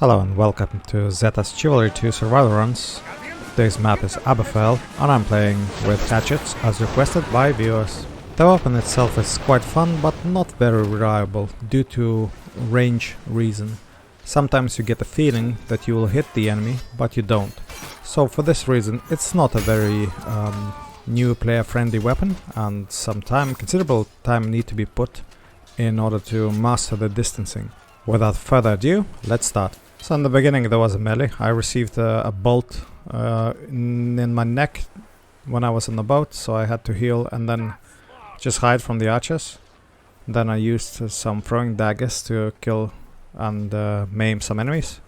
Hello and welcome to Zeta's Chivalry 2 survival runs. Today's map is Aberfell and I'm playing with Hatchets as requested by viewers. The weapon itself is quite fun but not very reliable due to range reason. Sometimes you get a feeling that you will hit the enemy but you don't. So for this reason it's not a very new player friendly weapon, and considerable time need to be put in order to master the distancing. Without further ado, let's start. So in the beginning there was a melee. I received a bolt in my neck when I was on the boat, so I had to heal and then just hide from the archers. Then I used some throwing daggers to kill and maim some enemies.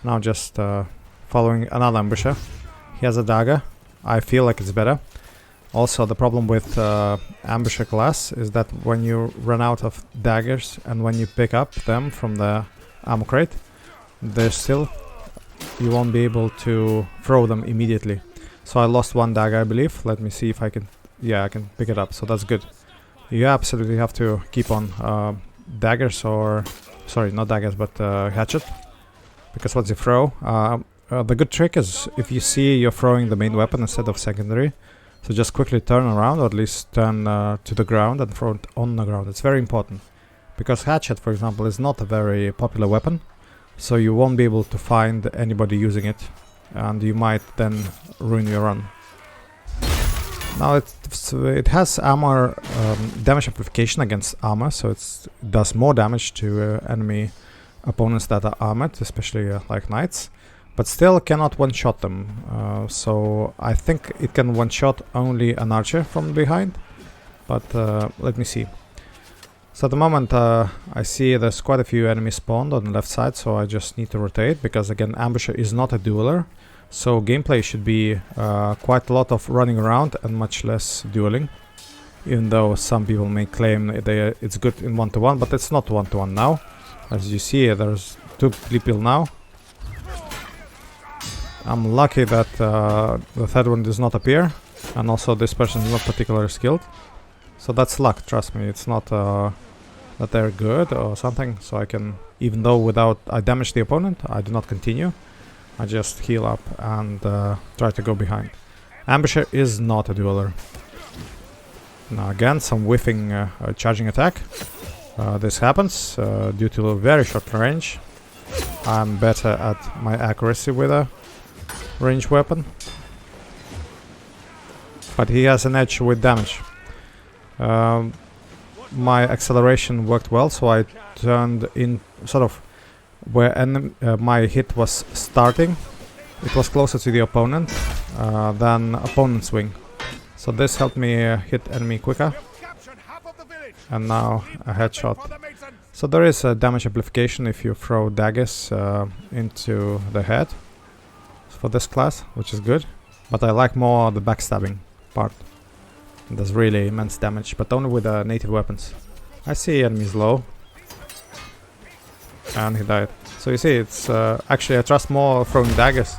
Now just following another ambusher. He has a dagger. I feel like it's better. Also, the problem with ambusher class is that when you run out of daggers and when you pick up them from the ammo crate, you won't be able to throw them immediately. So I lost one dagger, I believe. Let me see if I can... Yeah, I can pick it up, so that's good. You absolutely have to keep on daggers or... Sorry, not daggers, but hatchet. Because once you throw... the good trick is if you see you're throwing the main weapon instead of secondary, so just quickly turn around, or at least turn to the ground and throw it on the ground. It's very important. Because hatchet, for example, is not a very popular weapon. So you won't be able to find anybody using it, and you might then ruin your run. Now it has armor damage amplification against armor, so it does more damage to enemy opponents that are armored, especially like knights, but still cannot one-shot them. So I think it can one-shot only an archer from behind, but let me see. So at the moment I see there's quite a few enemies spawned on the left side, so I just need to rotate, because again ambusher is not a dueler, so gameplay should be quite a lot of running around and much less dueling, even though some people may claim it's good in 1-to-1, but it's not 1-to-1 now. As you see, there's 2 people now. I'm lucky that the third one does not appear, and also this person is not particularly skilled. So that's luck, trust me. It's not that they're good or something, so I can, even though I damage the opponent, I do not continue. I just heal up and try to go behind. Ambusher is not a dueler. Now again, some whiffing charging attack. This happens due to a very short range. I'm better at my accuracy with a range weapon, but he has an edge with damage. My acceleration worked well, so I turned in sort of where my hit was starting. It was closer to the opponent than opponent's wing, so this helped me hit enemy quicker. And now a headshot. So there is a damage amplification if you throw daggers into the head for this class, which is good, but I like more the backstabbing part. It does really immense damage, but only with native weapons. I see enemies low, and he died. So you see, it's actually I trust more throwing daggers.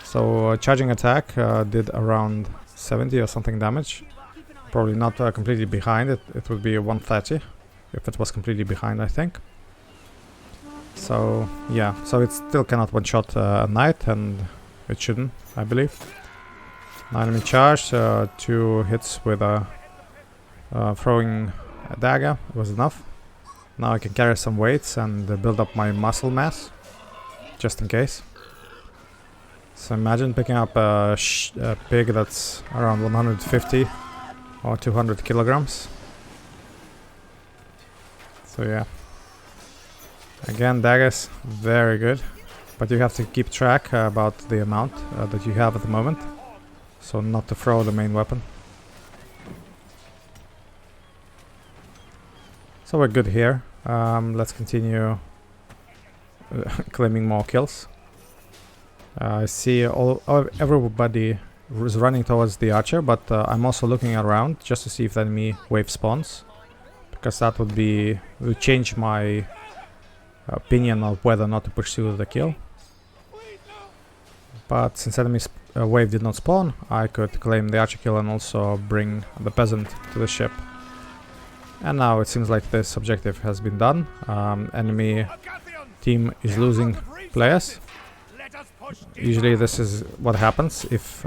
So charging attack did around 70 or something damage. Probably not completely behind it. It would be 130 if it was completely behind, I think. So yeah, so it still cannot one-shot a knight, and it shouldn't, I believe. Enemy charge, 2 hits with throwing a dagger was enough. Now I can carry some weights and build up my muscle mass, just in case. So imagine picking up a pig that's around 150 or 200 kilograms. So yeah. Again, daggers, very good. But you have to keep track about the amount that you have at the moment. So not to throw the main weapon. So we're good here. Let's continue claiming more kills. I see everybody is running towards the archer, but I'm also looking around just to see if the enemy wave spawns, because that would change my opinion of whether or not to pursue the kill. But since enemy wave did not spawn, I could claim the archer kill and also bring the peasant to the ship. And now it seems like this objective has been done. Enemy team is losing players. Usually this is what happens if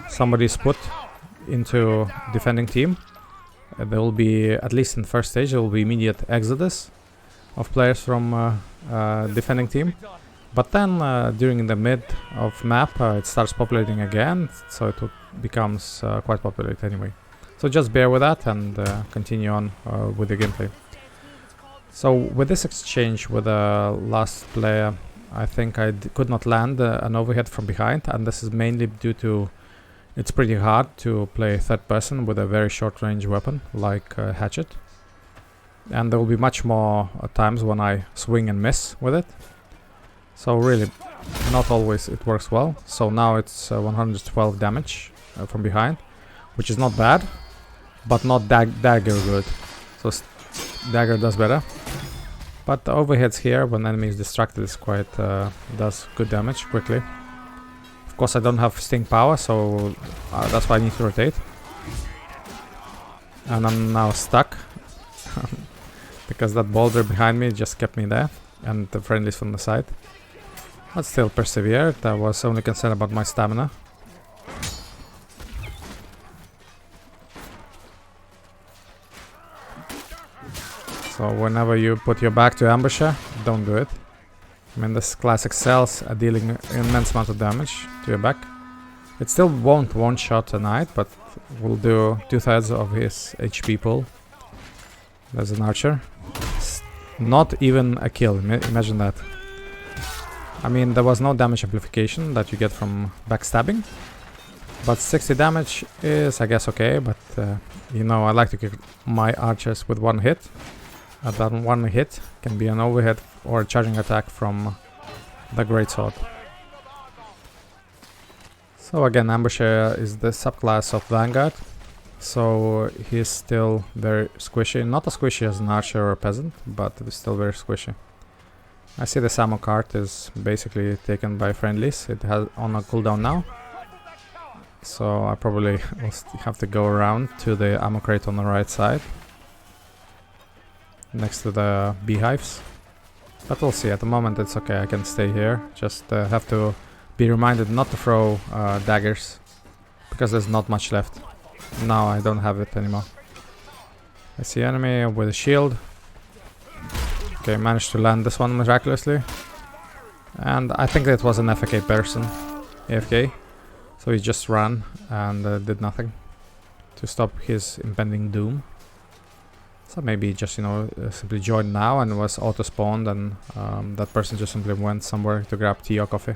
somebody is put into defending team. There will be, at least in first stage, there will be immediate exodus of players from defending team. But then during the mid of map it starts populating again, so it becomes quite populated anyway. So just bear with that and continue on with the gameplay. So with this exchange with the last player, I think I could not land an overhead from behind, and this is mainly due to it's pretty hard to play third person with a very short range weapon like Hatchet. And there will be much more times when I swing and miss with it. So really, not always it works well. So now it's 112 damage from behind, which is not bad, but not dagger good. So dagger does better. But the overheads here, when enemy is distracted, is quite does good damage quickly. Of course, I don't have sting power, so that's why I need to rotate. And I'm now stuck because that boulder behind me just kept me there, and the friendlies from the side. But still persevered. I was only concerned about my stamina. So whenever you put your back to ambusher, don't do it. I mean, this classic cells are dealing immense amount of damage to your back. It still won't one-shot a knight, but will do 2/3 of his HP pool. There's an archer. Not even a kill, imagine that. I mean, there was no damage amplification that you get from backstabbing, but 60 damage is, I guess, okay. But you know, I like to kill my archers with one hit. That one hit can be an overhead or a charging attack from the greatsword. So again, ambusher is the subclass of Vanguard, so he's still very squishy. Not as squishy as an archer or a peasant, but it's still very squishy. I see the ammo cart is basically taken by friendlies. It has on a cooldown now, so I probably will have to go around to the ammo crate on the right side, next to the beehives. But we'll see. At the moment it's okay, I can stay here. Just have to be reminded not to throw daggers, because there's not much left. Now I don't have it anymore. I see enemy with a shield. Okay, managed to land this one miraculously. And I think that was an FK person. AFK. So he just ran and did nothing to stop his impending doom. So maybe he just, you know, simply joined now and was auto-spawned, and that person just simply went somewhere to grab tea or coffee.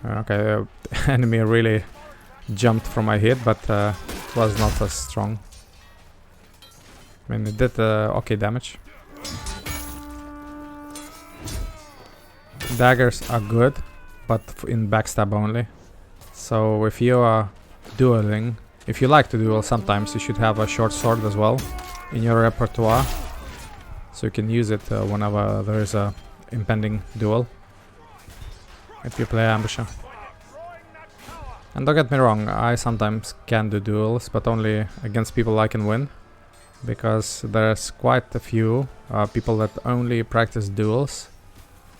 Okay, enemy really jumped from my hit, but it was not as strong. I mean, it did okay damage. Daggers are good, but in backstab only. So if you are dueling, if you like to duel, sometimes you should have a short sword as well in your repertoire, so you can use it whenever there is a impending duel, if you play ambusher. And don't get me wrong, I sometimes can do duels, but only against people I can win, because there's quite a few people that only practice duels,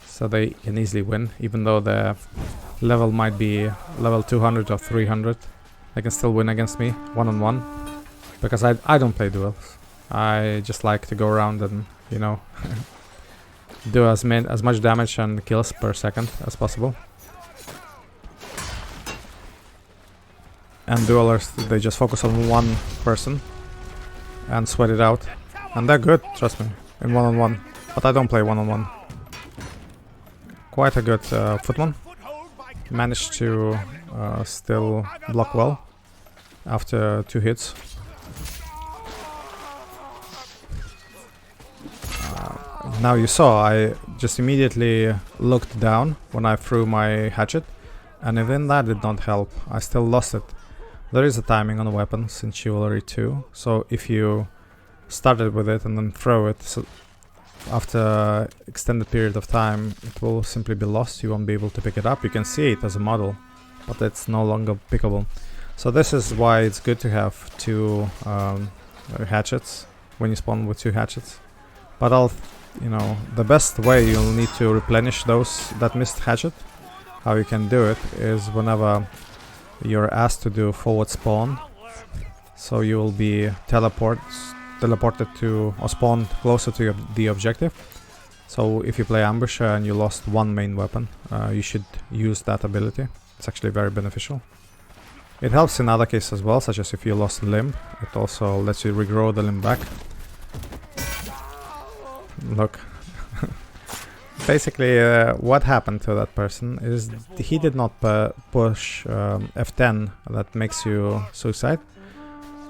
so they can easily win, even though their level might be level 200 or 300. They can still win against me one-on-one, because I don't play duels. I just like to go around and, you know, do as much damage and kills per second as possible. And duelers, they just focus on one person and sweat it out, and they're good, trust me, in one-on-one. But I don't play one-on-one. Quite a good footman. Managed to still block well after 2 hits. Now you saw I just immediately looked down when I threw my hatchet, and even that did not help. I still lost it. There is a timing on the weapons in Chivalry 2, so if you started with it and then throw it, so after extended period of time it will simply be lost. You won't be able to pick it up. You can see it as a model, but it's no longer pickable. So this is why it's good to have 2 hatchets when you spawn with 2 hatchets. But you know, the best way you'll need to replenish that missed hatchet. How you can do it is whenever you're asked to do forward spawn, so you will be teleported to or spawned closer to the objective. So if you play ambusher and you lost one main weapon, you should use that ability. It's actually very beneficial. It helps in other cases as well, such as if you lost a limb. It also lets you regrow the limb back. Look. Basically, what happened to that person is he did not push F10 that makes you suicide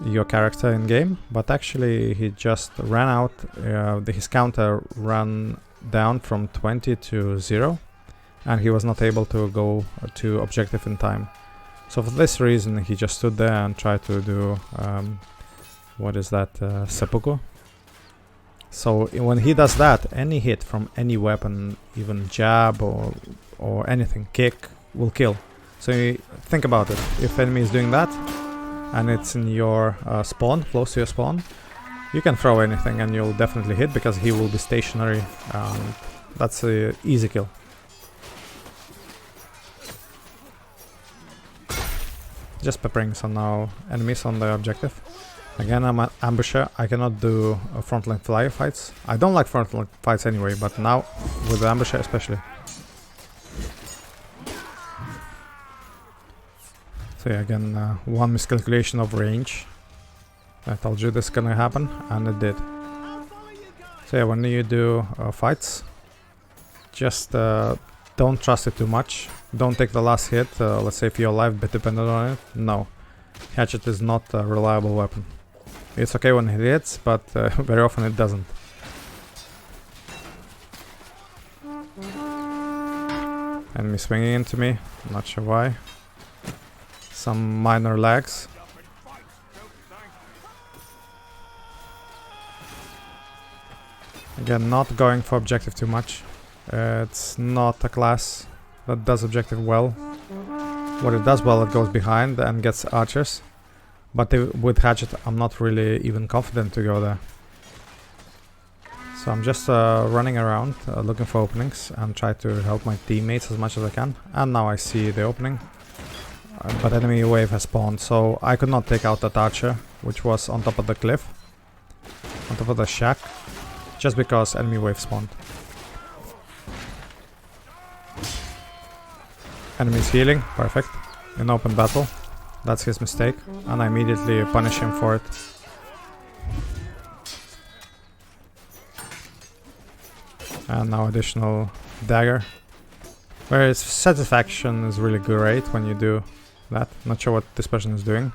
your character in game, but actually he just ran out, his counter ran down from 20 to 0, and he was not able to go to objective in time. So for this reason he just stood there and tried to do, what is that, seppuku. So when he does that, any hit from any weapon, even jab or anything, kick, will kill. So you think about it, if enemy is doing that, and it's in your spawn, close to your spawn, you can throw anything and you'll definitely hit because he will be stationary. That's an easy kill. Just peppering some now enemies on the objective. Again, I'm an ambusher. I cannot do frontline fights. I don't like frontline fights anyway, but now with the ambusher especially. So yeah, again, one miscalculation of range. I told you this is gonna happen, and it did. So yeah, when you do fights, just don't trust it too much. Don't take the last hit. Let's say if you're alive but dependent on it. No. Hatchet is not a reliable weapon. It's okay when it hits, but very often it doesn't. Enemy swinging into me, not sure why. Some minor lags. Again, not going for objective too much. It's not a class that does objective well. What it does well, it goes behind and gets archers. But with Hatchet, I'm not really even confident to go there. So I'm just running around, looking for openings and try to help my teammates as much as I can. And now I see the opening. But enemy wave has spawned, so I could not take out that archer, which was on top of the cliff. On top of the shack. Just because enemy wave spawned. Enemy's healing, perfect. In open battle. That's his mistake, and I immediately punish him for it. And now additional dagger. Whereas satisfaction is really great when you do that. Not sure what this person is doing.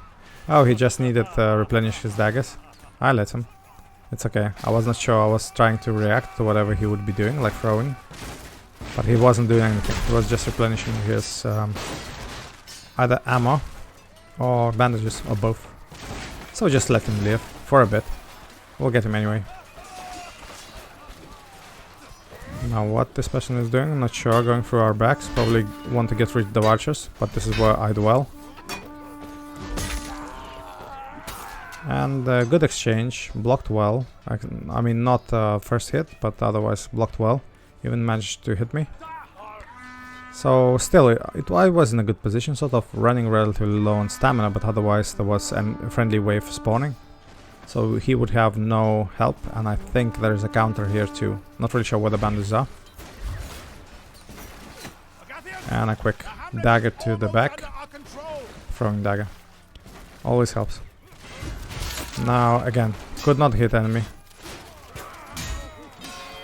Oh, he just needed to replenish his daggers. I let him. It's okay. I was not sure. I was trying to react to whatever he would be doing, like throwing. But he wasn't doing anything. He was just replenishing his either ammo or bandages, or both. So just let him live for a bit. We'll get him anyway. Now what this person is doing, I'm not sure. Going through our backs, probably want to get rid of the archers, but this is where I do well. And good exchange, blocked well. I mean, not first hit, but otherwise blocked well. Even managed to hit me. So still, I was in a good position, sort of running relatively low on stamina, but otherwise there was a friendly wave spawning. So he would have no help, and I think there is a counter here too. Not really sure where the bandages are. And a quick dagger to the back. Throwing dagger. Always helps. Now again, could not hit enemy.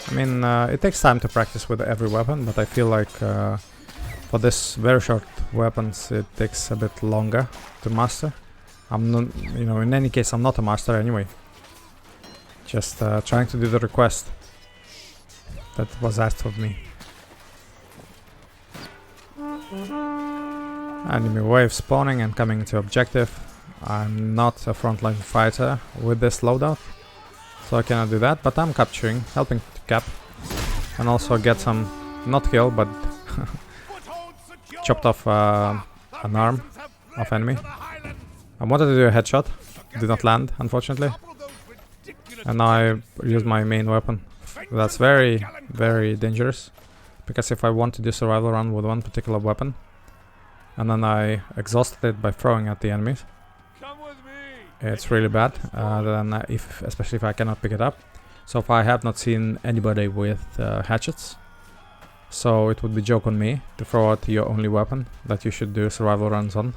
I mean, it takes time to practice with every weapon, but I feel like for this very short weapons it takes a bit longer to master. I'm not, you know, in any case I'm not a master anyway. Just trying to do the request that was asked of me. Enemy wave spawning and coming to objective. I'm not a frontline fighter with this loadout, so I cannot do that, but I'm capturing, helping to cap, and also get some, not kill, but chopped off an arm of enemy. I wanted to do a headshot, did not land, unfortunately. And now I use my main weapon, That's very, very dangerous. Because if I want to do survival run with one particular weapon, and then I exhausted it by throwing at the enemies, it's really bad. Especially if I cannot pick it up. So far I have not seen anybody with hatchets. So it would be joke on me to throw out your only weapon that you should do survival runs on.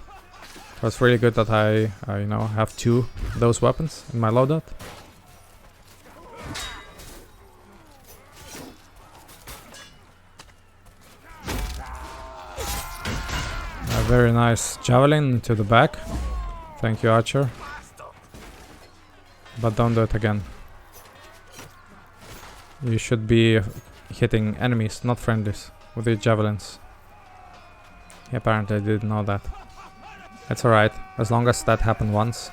So it's really good that I have 2 of those weapons in my loadout. A very nice javelin to the back. Thank you, Archer. But don't do it again. You should be hitting enemies, not friendlies, with your javelins. Apparently I didn't know that. It's alright, as long as that happened once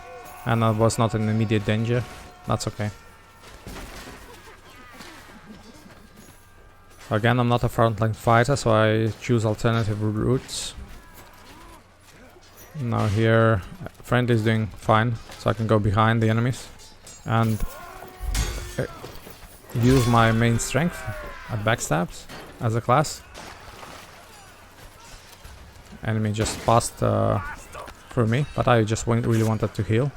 and I was not in immediate danger, that's okay. Again, I'm not a frontline fighter, so I choose alternative routes. Now here, friendly is doing fine, so I can go behind the enemies and use my main strength at backstabs as a class. Enemy just passed through me, but I just really wanted to heal,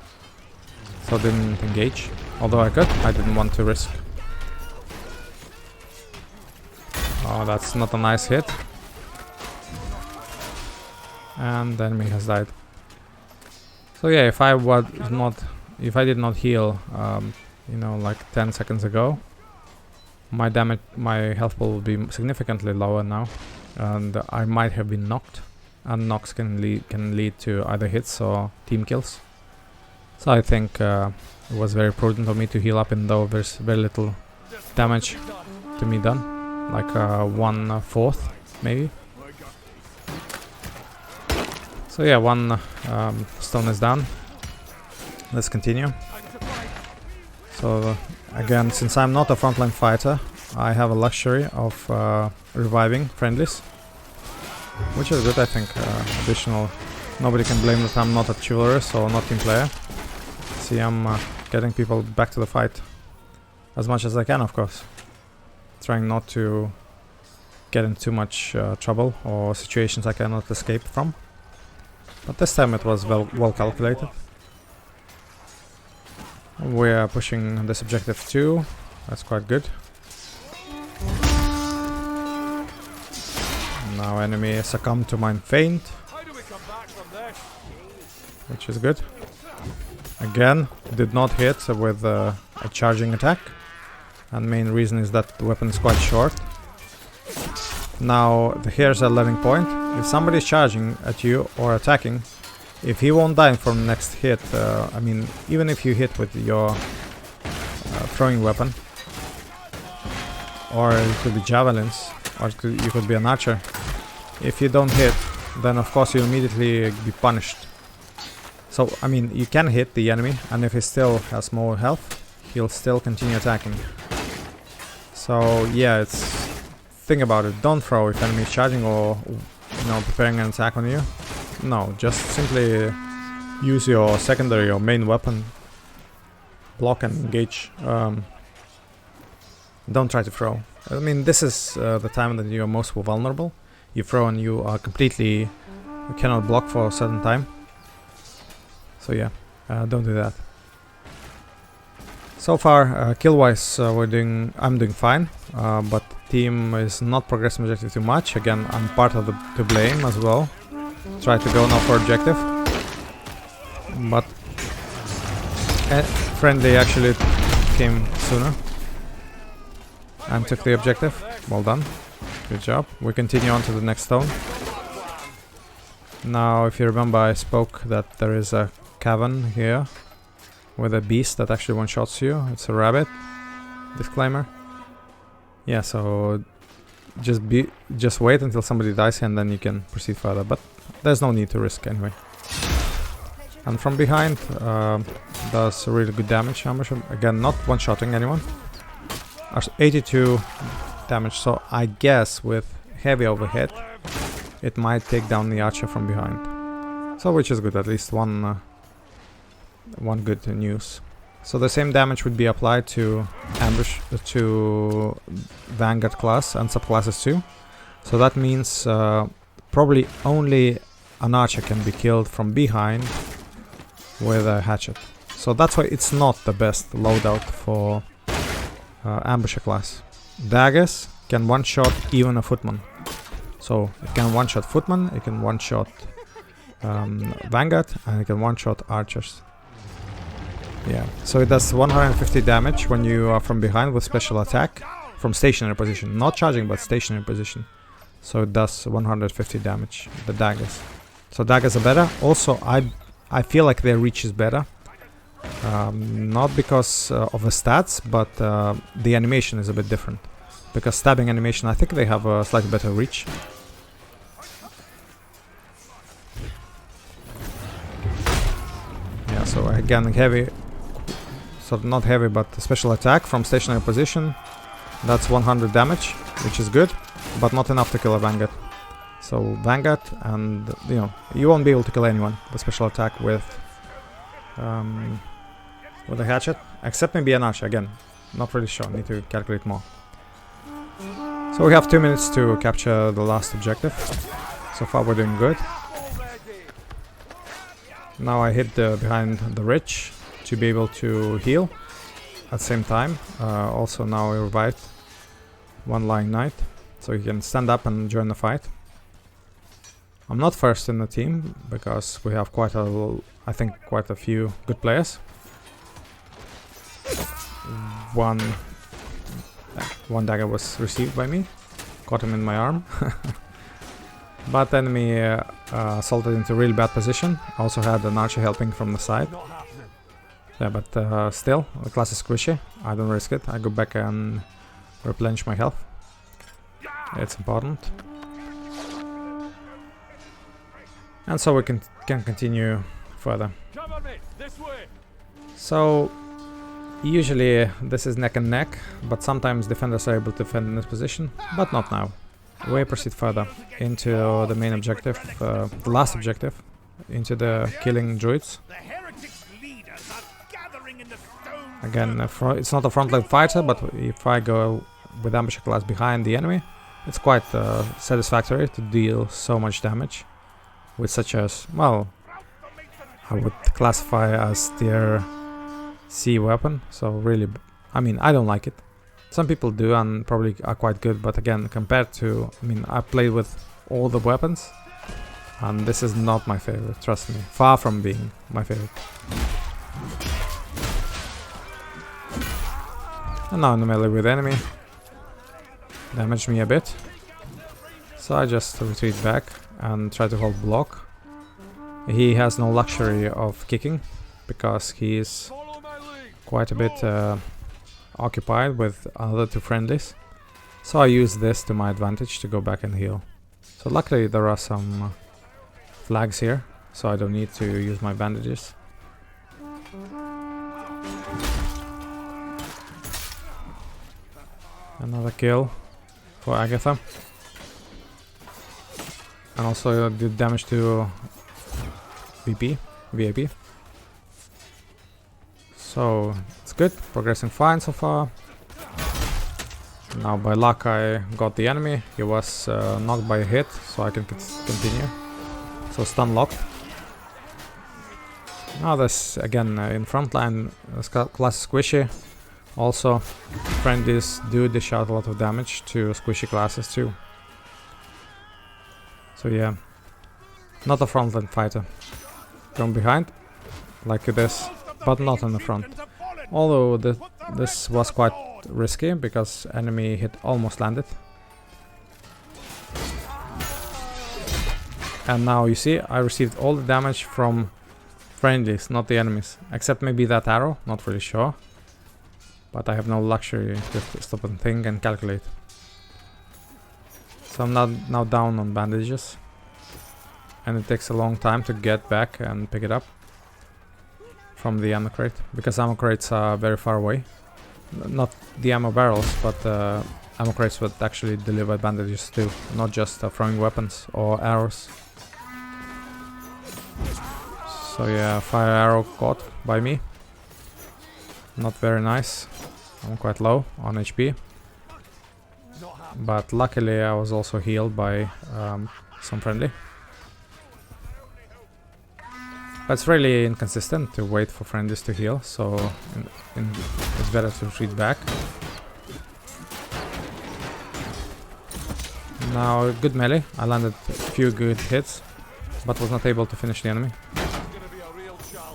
so didn't engage. Although I could, I didn't want to risk. Oh, that's not a nice hit. And the enemy has died. So yeah, if I did not heal, like 10 seconds ago, my health pool will be significantly lower now, and I might have been knocked. And knocks can lead to either hits or team kills. So I think it was very prudent of me to heal up, even though there's very little damage to me done, like 1/4 maybe. So yeah, one stone is down. Let's continue. So again, since I'm not a frontline fighter, I have a luxury of reviving friendlies, which is good, I think. Additional, nobody can blame that I'm not a chivalrous or not team player. See, I'm getting people back to the fight as much as I can, of course. Trying not to get in too much trouble or situations I cannot escape from. But this time it was well calculated. We are pushing this objective too. That's quite good. Now enemy succumbed to my feint, which is good. Again, did not hit with a charging attack, and main reason is that the weapon is quite short. Now here's a learning point. If somebody is charging at you or attacking, if he won't die from the next hit, I mean, even if you hit with your throwing weapon, or it could be javelins, or you could be an archer. If you don't hit, then of course you'll immediately be punished. So, I mean, you can hit the enemy, and if he still has more health, he'll still continue attacking. So, yeah, think about it. Don't throw if enemy is charging or, preparing an attack on you. No, just simply use your secondary or main weapon, block and engage. Don't try to throw. I mean, this is the time that you are most vulnerable. You throw and you are you cannot block for a certain time. So yeah, don't do that. So far, kill-wise, I'm doing fine, but team is not progressing objective too much. Again, I'm part of to blame as well. Try to go now for objective, but friendly actually came sooner and took the objective. Well done, good job. We continue on to the next stone. Now, if you remember, I spoke that there is a cavern here with a beast that actually one-shots you. It's a rabbit. Disclaimer. Yeah, so just wait until somebody dies and then you can proceed further, but there's no need to risk anyway. And from behind does really good damage. Again, not one-shotting anyone. 82 damage, so I guess with heavy overhead it might take down the archer from behind. So which is good, at least one good news. So the same damage would be applied to ambush to Vanguard class and subclasses too. So that means probably only an archer can be killed from behind with a hatchet. So that's why it's not the best loadout for ambusher class. Daggers can one-shot even a footman. So it can one-shot footman, it can one-shot Vanguard, and it can one-shot archers. Yeah, so it does 150 damage when you are from behind with special attack from stationary position. Not charging, but stationary position. So it does 150 damage, the daggers. So daggers are better. Also, I feel like their reach is better. Not because of the stats, but the animation is a bit different. Because stabbing animation, I think they have a slightly better reach. Yeah, so again, heavy, so not heavy, but special attack from stationary position. That's 100 damage, which is good, but not enough to kill a Vanguard. So Vanguard, and you won't be able to kill anyone with special attack with a hatchet, except maybe an archer. Again, not really sure, need to calculate more. So we have 2 minutes to capture the last objective. So far we're doing good. Now I hid behind the ridge to be able to heal at the same time. Also now I revived one lying knight, so he can stand up and join the fight. I'm not first in the team because we have quite a few good players. One dagger was received by me, caught him in my arm. But enemy assaulted into a really bad position. Also had an archer helping from the side. Yeah, but still, the class is squishy. I don't risk it. I go back and replenish my health. It's important. And so we can continue further. So usually this is neck and neck, but sometimes defenders are able to defend in this position, but not now. We proceed further into the main objective, the last objective, into the killing druids. Again, it's not a frontline fighter, but if I go with ambusher class behind the enemy, it's quite satisfactory to deal so much damage with such as, well, I would classify as tier C weapon. So really, I mean, I don't like it. Some people do and probably are quite good, but again, compared to, I mean, I played with all the weapons and this is not my favorite, trust me. Far from being my favorite. And now in the melee with enemy. Damaged me a bit. So I just retreat back and try to hold block. He has no luxury of kicking because he is quite a bit occupied with other two friendlies. So I use this to my advantage to go back and heal. So luckily there are some flags here, so I don't need to use my bandages. Another kill for Agatha. And also did damage to VIP. So it's good, progressing fine so far. Now by luck I got the enemy. He was knocked by a hit, so I can continue. So stun locked. Now this again in front line, class squishy. Also friendlies do dish out a lot of damage to squishy classes too. So yeah, not a frontline fighter. From behind, like this, but not in the front. Although this was quite risky because enemy hit almost landed. And now you see I received all the damage from friendlies, not the enemies. Except maybe that arrow, not really sure. But I have no luxury to stop and think and calculate. So I'm now down on bandages. And it takes a long time to get back and pick it up from the ammo crate, because ammo crates are very far away. Not the ammo barrels, but ammo crates would actually deliver bandages too, not just throwing weapons or arrows. So yeah, fire arrow caught by me. Not very nice. I'm quite low on HP. But luckily I was also healed by some friendly. But it's really inconsistent to wait for friendlies to heal, so it's better to retreat back. Now, good melee. I landed a few good hits, but was not able to finish the enemy.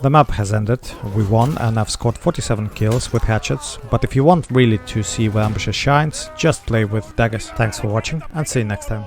The map has ended, we won, and I've scored 47 kills with hatchets, but if you want really to see where ambusher shines, just play with daggers. Thanks for watching and see you next time.